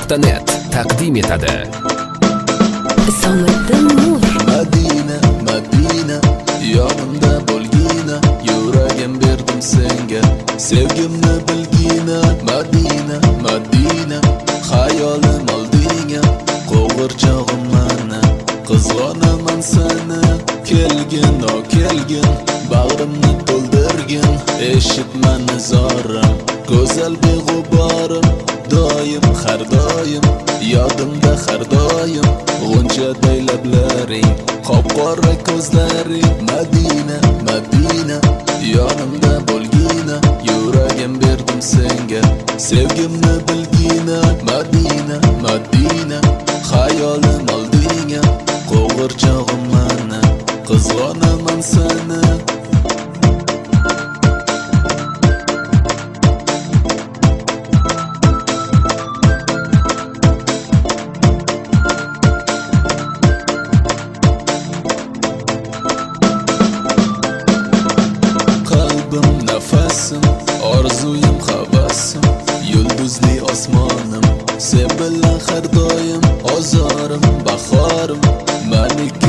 Madina.net taqdim etadi. Isomiddin Nur. Madina, yonimda bo'lgina, yuragim berdim senga, sevgimni bilgina. Madina, xayolim oldinga, qo'g'irchog'im mana, qizg'onaman seni. Kelgin, bag'rimni to'ldirgin, eshitma nizorim, go'zal beg'uborim, doim har doim yodimda har doim, g'unchaday lablaring, qop-qora ko'zlaring. Madina, yonimda bo'lgina, yuragim berdim senga, sevgimni bilgina. Madina, xayolim oldinga, qo'g'irchog'im mana, qizg'onaman seni. Qalbim nafasim, orzuyim havasim, yulduzli osmonim, sen bilan har doim, ozorim, bahorim, maniki